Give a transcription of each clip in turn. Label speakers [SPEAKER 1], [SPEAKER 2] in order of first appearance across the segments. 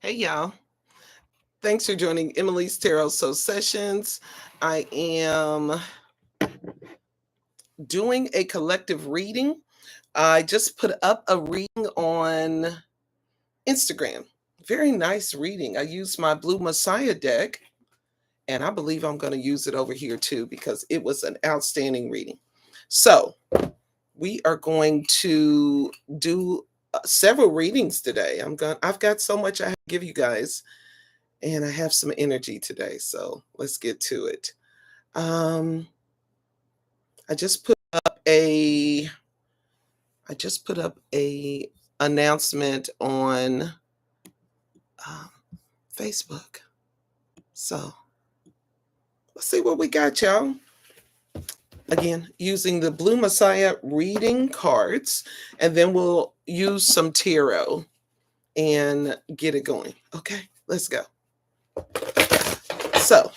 [SPEAKER 1] Hey, y'all. Thanks for joining Emily's Tarot Soul Sessions. I am doing a collective reading. I just put up a reading on Instagram. Very nice reading. I used my Blue Messiah deck, and I believe I'm going to use it over here too because it was an outstanding reading. So, we are going to do several readings today. I've got so much I have to give you guys, and I have some energy today. So, let's get to it. Um, I just put up a I just put up a announcement on um, Facebook. So let's see what we got, y'all. Again, using the Blue Messiah reading cards, and then we'll use some tarot and get it going. Okay, let's go. So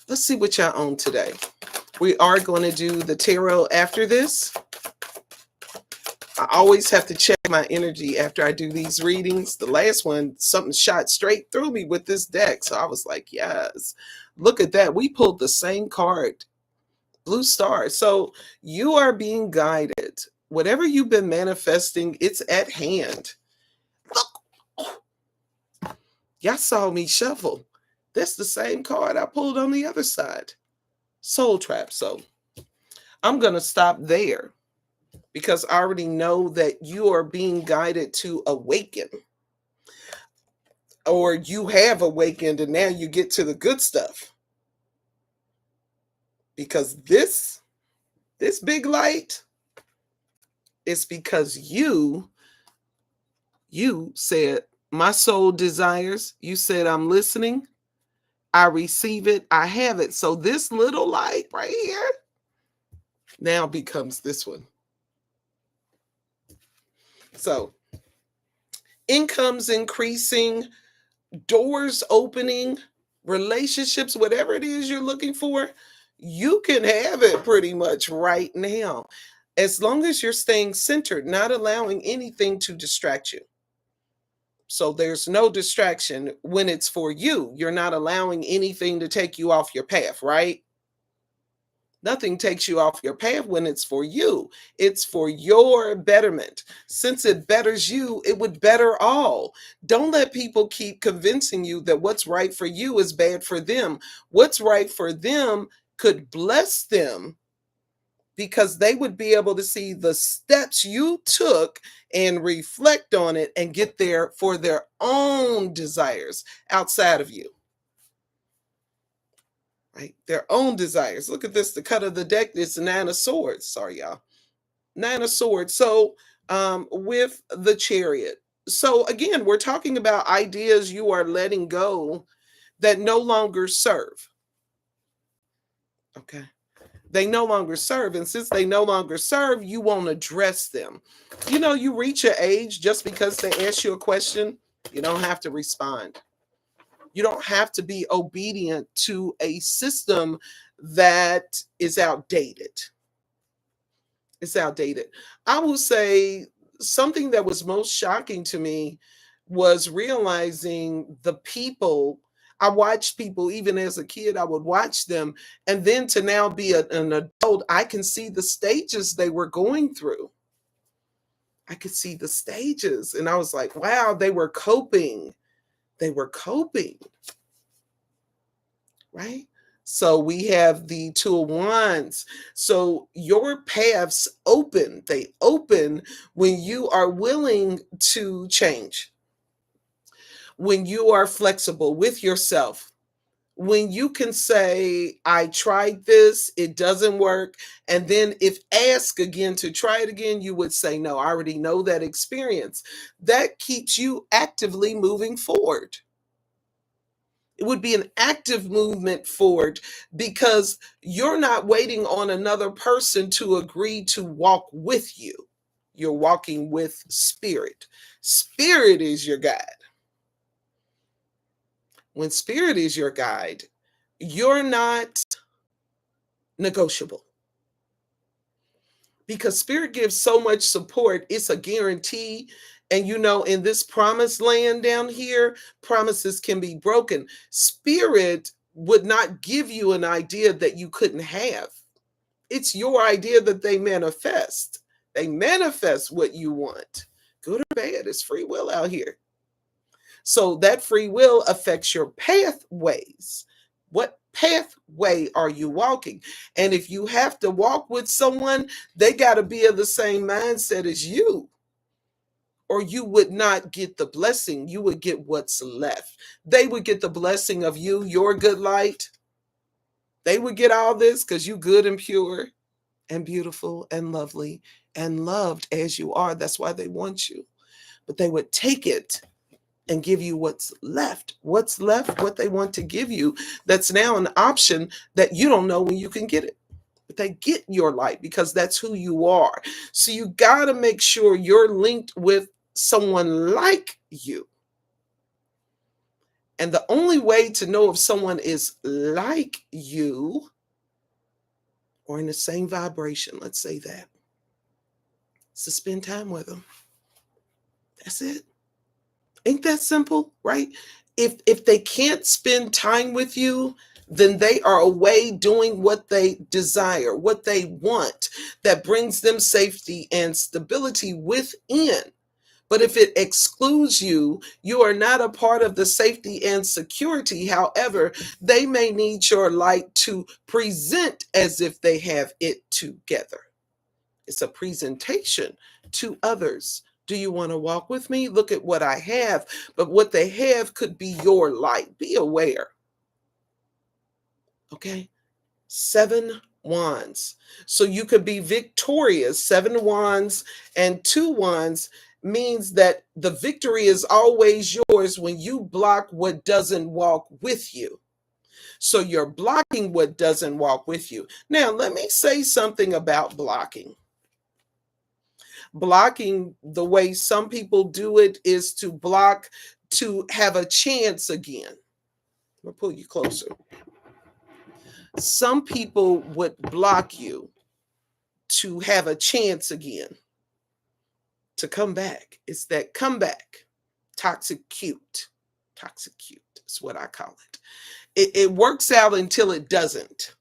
[SPEAKER 1] let's see what y'all own today. We are going to do the tarot after this. I always have to check my energy after I do these readings. The last one, something shot straight through me with this deck. So I was like, yes, look at that. We pulled the same card, Blue Star. So you are being guided. Whatever you've been manifesting, it's at hand. Look, y'all saw me shuffle. That's the same card I pulled on the other side. Soul Trap. So I'm going to stop there because I already know that you are being guided to awaken, or you have awakened and now you get to the good stuff. Because this big light is because you said my soul desires, you said I'm listening, I receive it, I have it. So this little light right here now becomes this one. So income's increasing, doors opening, relationships, whatever it is you're looking for, you can have it pretty much right now. As long as you're staying centered, not allowing anything to distract you. So there's no distraction when it's for you. You're not allowing anything to take you off your path, right? Nothing takes you off your path when it's for you. It's for your betterment. Since it betters you, it would better all. Don't let people keep convincing you that what's right for you is bad for them. What's right for them could bless them because they would be able to see the steps you took and reflect on it and get there for their own desires outside of you. Right? Their own desires. Look at this. The cut of the deck is Nine of Swords. Sorry, y'all. Nine of Swords. So, with the Chariot. So, again, we're talking about ideas you are letting go that no longer serve. Okay. They no longer serve. And since they no longer serve, you won't address them. You know, you reach your age just because they ask you a question, you don't have to respond. You don't have to be obedient to a system that is outdated. It's outdated. I will say something that was most shocking to me was realizing the people. I watched people, even as a kid, I would watch them. And then to now be an adult, I can see the stages they were going through. I could see the stages. And I was like, wow, they were coping. They were coping. Right? So we have the Two of Wands. So your paths open. They open when you are willing to change, when you are flexible with yourself, when you can say, I tried this, it doesn't work. And then if asked again to try it again, you would say, no, I already know that experience. That keeps you actively moving forward. It would be an active movement forward because you're not waiting on another person to agree to walk with you. You're walking with spirit. Spirit is your guide. When spirit is your guide, you're not negotiable because spirit gives so much support. It's a guarantee. And in this promised land down here, promises can be broken. Spirit would not give you an idea that you couldn't have. It's your idea that they manifest. They manifest what you want. Good or bad, it's free will out here. So that free will affects your pathways. What pathway are you walking? And if you have to walk with someone, they got to be of the same mindset as you, or you would not get the blessing. You would get what's left. They would get the blessing of you, your good light. They would get all this because you good and pure and beautiful and lovely and loved as you are. That's why they want you. But they would take it and give you what's left. What's left, what they want to give you, that's now an option that you don't know when you can get it. But they get your light because that's who you are. So you got to make sure you're linked with someone like you. And the only way to know if someone is like you or in the same vibration, let's say that, is to spend time with them. That's it. Ain't that simple, right? If they can't spend time with you, then they are away doing what they desire, what they want, that brings them safety and stability within. But if it excludes you, you are not a part of the safety and security. However, they may need your light to present as if they have it together. It's a presentation to others. Do you want to walk with me? Look at what I have. But what they have could be your light. Be aware. Okay? 7 wands. So you could be victorious. 7 wands and 2 wands means that the victory is always yours when you block what doesn't walk with you. So you're blocking what doesn't walk with you. Now, let me say something about blocking. Blocking, the way some people do it, is to block to have a chance again. I'll pull you closer. Some people would block you to have a chance again, to come back. It's that comeback. Toxic cute. Toxic cute is what I call it. It works out until it doesn't.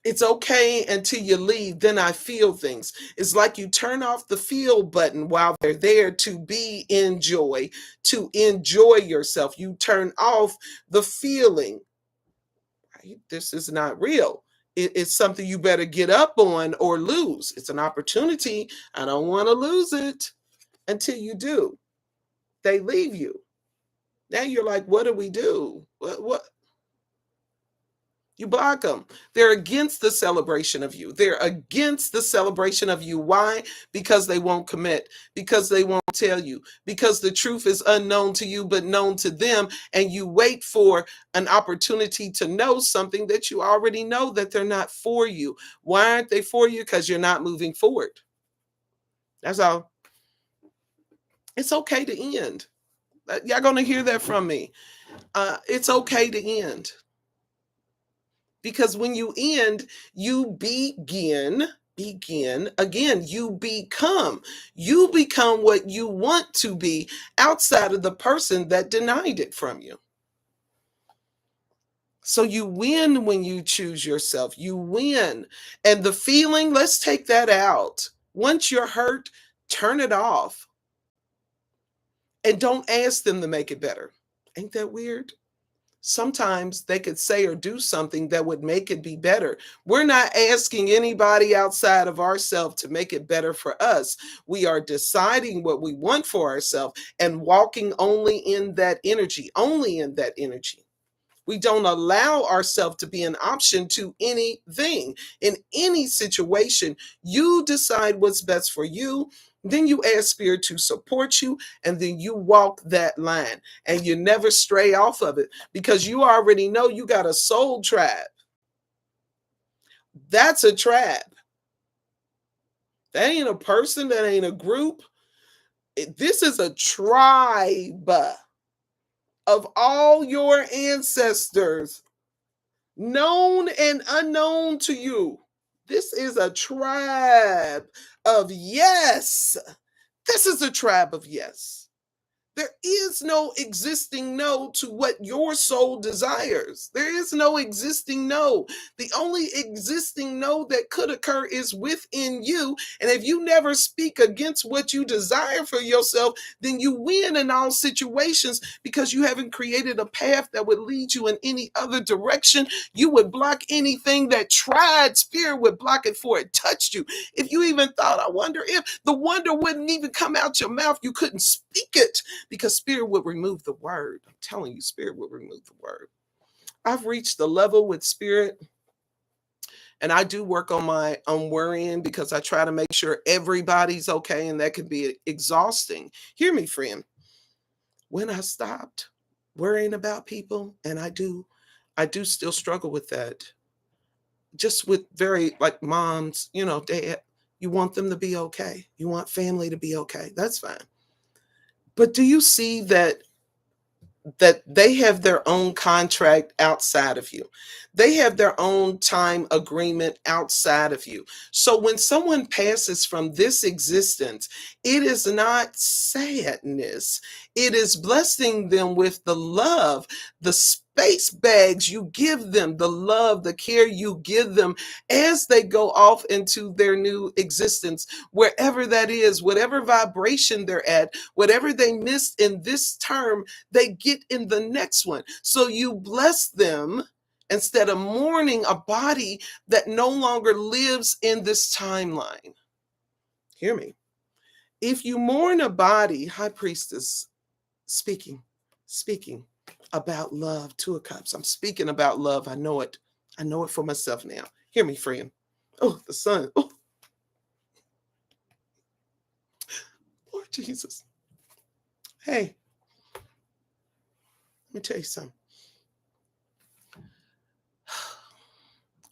[SPEAKER 1] It's okay until you leave, then I feel things. It's like you turn off the feel button while they're there to be in joy, to enjoy yourself. You turn off the feeling. Right? This is not real. It's something you better get up on or lose. It's an opportunity. I don't want to lose it until you do. They leave you. Now you're like, what do we do? What? You block them. They're against the celebration of you. They're against the celebration of you. Why? Because they won't commit, because they won't tell you, because the truth is unknown to you but known to them, and you wait for an opportunity to know something that you already know that they're not for you. Why aren't they for you? Because you're not moving forward. That's all. It's okay to end. Y'all gonna hear that from me. It's okay to end. Because when you end, you begin again, you become what you want to be outside of the person that denied it from you. So you win when you choose yourself. You win. And the feeling, let's take that out. Once you're hurt, turn it off. And don't ask them to make it better. Ain't that weird? Sometimes they could say or do something that would make it be better. We're not asking anybody outside of ourselves to make it better for us. We are deciding what we want for ourselves and walking only in that energy, only in that energy. We don't allow ourselves to be an option to anything. In any situation, you decide what's best for you. Then you ask Spirit to support you, and then you walk that line, and you never stray off of it because you already know you got a soul tribe. That's a tribe. That ain't a person, that ain't a group. This is a tribe of all your ancestors, known and unknown to you. This is a tribe of yes. This is a tribe of yes. There is no existing no to what your soul desires. There is no existing no. The only existing no that could occur is within you. And if you never speak against what you desire for yourself, then you win in all situations because you haven't created a path that would lead you in any other direction. You would block anything that tried, spirit would block it before it touched you. If you even thought, I wonder if the wonder wouldn't even come out your mouth, you couldn't speak it because spirit would remove the word. I'm telling you, spirit would remove the word. I've reached the level with spirit, and I do work on my own worrying because I try to make sure everybody's okay, and that can be exhausting. Hear me, friend. When I stopped worrying about people, and I do still struggle with that. Just with very like moms, dad, you want them to be okay. You want family to be okay. That's fine. But do you see that they have their own contract outside of you? They have their own time agreement outside of you. So when someone passes from this existence, it is not sadness. It is blessing them with the love, the space bags you give them, the love, the care you give them as they go off into their new existence, wherever that is, whatever vibration they're at, whatever they missed in this term, they get in the next one. So you bless them instead of mourning a body that no longer lives in this timeline. Hear me. If you mourn a body, High Priestess, speaking about love, Two of Cups. I'm speaking about love. I know it. I know it for myself now. Hear me, friend. Oh, the sun. Oh, Lord Jesus. Hey, let me tell you something.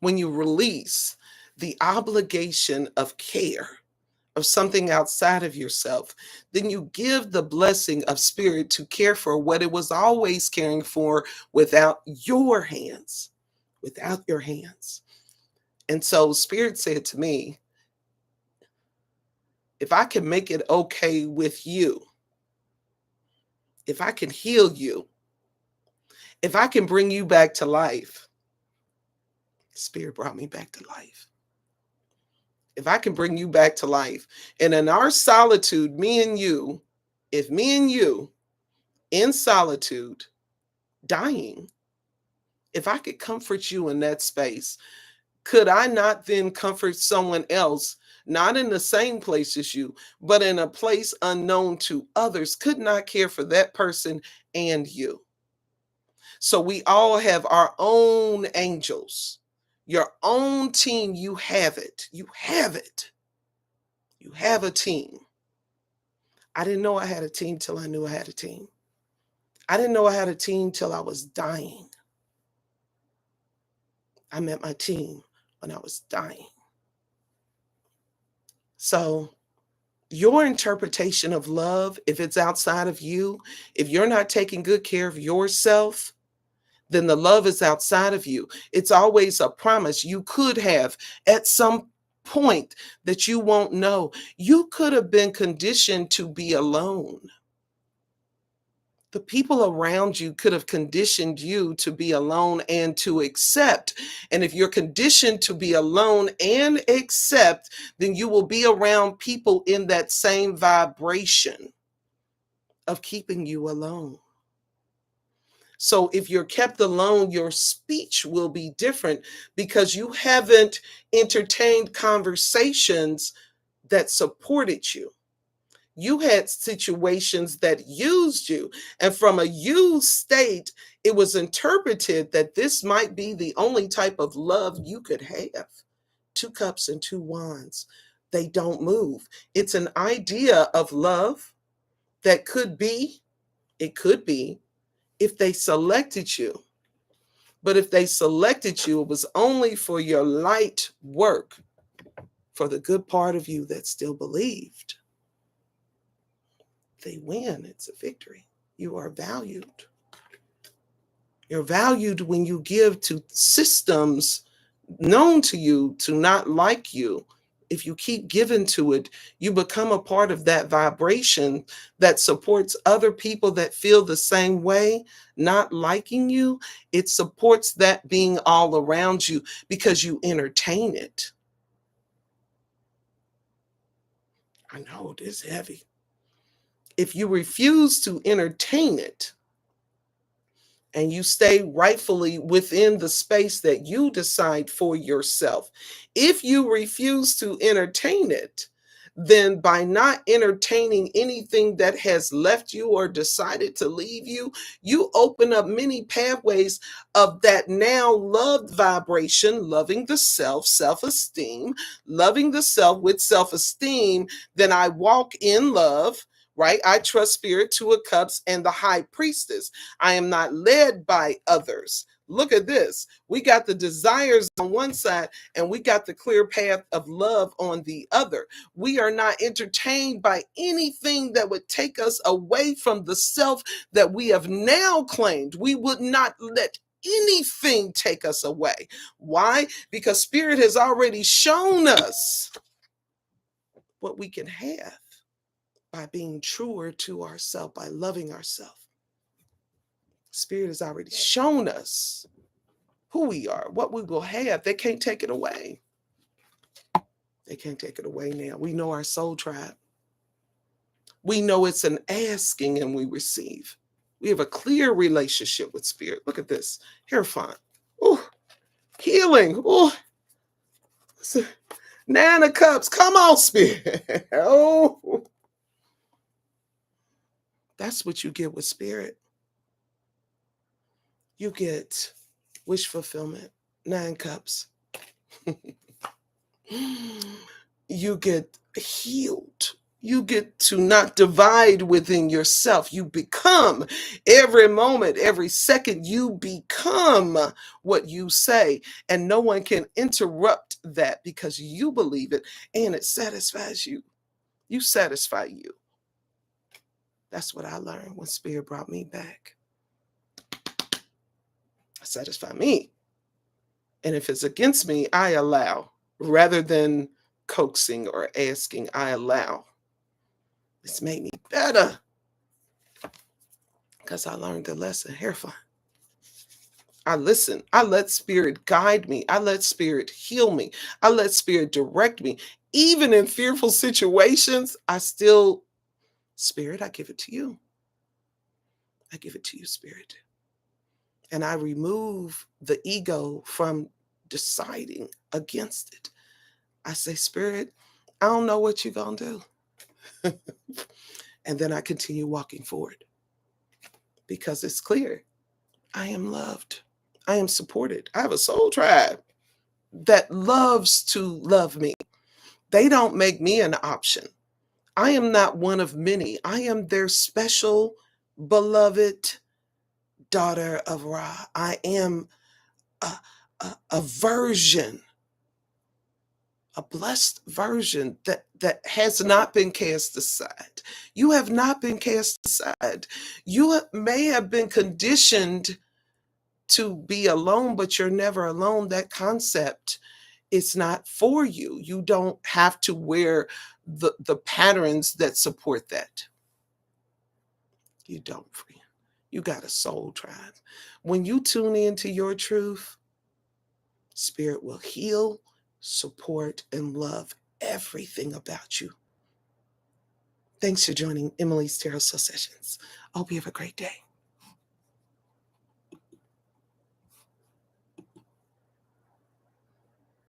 [SPEAKER 1] When you release the obligation of care of something outside of yourself, then you give the blessing of spirit to care for what it was always caring for without your hands. Without your hands. And so spirit said to me, if I can make it okay with you, if I can heal you, if I can bring you back to life, spirit brought me back to life. If I can bring you back to life, and in our solitude, me and you, if me and you in solitude, dying, if I could comfort you in that space, could I not then comfort someone else, not in the same place as you, but in a place unknown to others, could not care for that person and you? So we all have our own angels, your own team. You have it. You have it. You have a team. I didn't know I had a team till I knew I had a team. I didn't know I had a team till I was dying. I met my team when I was dying. So your interpretation of love, if it's outside of you, if you're not taking good care of yourself, then the love is outside of you. It's always a promise you could have at some point that you won't know. You could have been conditioned to be alone. The people around you could have conditioned you to be alone and to accept. And if you're conditioned to be alone and accept, then you will be around people in that same vibration of keeping you alone. So if you're kept alone, your speech will be different because you haven't entertained conversations that supported you. You had situations that used you. And from a used state, it was interpreted that this might be the only type of love you could have. Two cups and two wands. They don't move. It's an idea of love that it could be, if they selected you. But if they selected you, it was only for your light work, for the good part of you that still believed. They win. It's a victory. You are valued. You're valued when you give to systems known to you to not like you. if you keep giving to it, you become a part of that vibration that supports other people that feel the same way, not liking you. It supports that being all around you because you entertain it. I know it is heavy. If you refuse to entertain it, and you stay rightfully within the space that you decide for yourself. If you refuse to entertain it, then by not entertaining anything that has left you or decided to leave you, you open up many pathways of that now loved vibration, loving the self, self esteem, loving the self with self esteem. Then I walk in love. Right? I trust Spirit, Two of Cups, and the High Priestess. I am not led by others. Look at this. We got the desires on one side and we got the clear path of love on the other. We are not entertained by anything that would take us away from the self that we have now claimed. We would not let anything take us away. Why? Because Spirit has already shown us what we can have by being truer to ourselves, by loving ourselves. Spirit has already shown us who we are, what we will have. They can't take it away. They can't take it away now. We know our soul tribe. We know it's an asking and we receive. We have a clear relationship with Spirit. Look at this. Hair font. Oh, healing. Oh, 9 of Cups. Come on, Spirit. Oh, that's what you get with Spirit. You get wish fulfillment, 9 Cups. You get healed. You get to not divide within yourself. You become every moment, every second, you become what you say. And no one can interrupt that because you believe it and it satisfies you. You satisfy you. That's what I learned when Spirit brought me back. Satisfy me. And if it's against me, I allow. Rather than coaxing or asking, I allow. It's made me better because I learned the lesson. Hair fun. I listen. I let Spirit guide me. I let Spirit heal me. I let Spirit direct me. Even in fearful situations, I still, Spirit, I give it to you. I give it to you, Spirit. And I remove the ego from deciding against it. I say, Spirit, I don't know what you're going to do. And then I continue walking forward because it's clear. I am loved. I am supported. I have a soul tribe that loves to love me. They don't make me an option. I am not one of many. I am their special, beloved daughter of Ra. I am a version, a blessed version that has not been cast aside. You have not been cast aside. You may have been conditioned to be alone, but you're never alone. That concept is not for you. You don't have to wear the patterns that support that. You don't, friend. You got a soul tribe. When you tune into your truth, Spirit will heal, support, and love everything about you. Thanks for joining Emily's Tarot Soul Sessions. I hope you have a great day.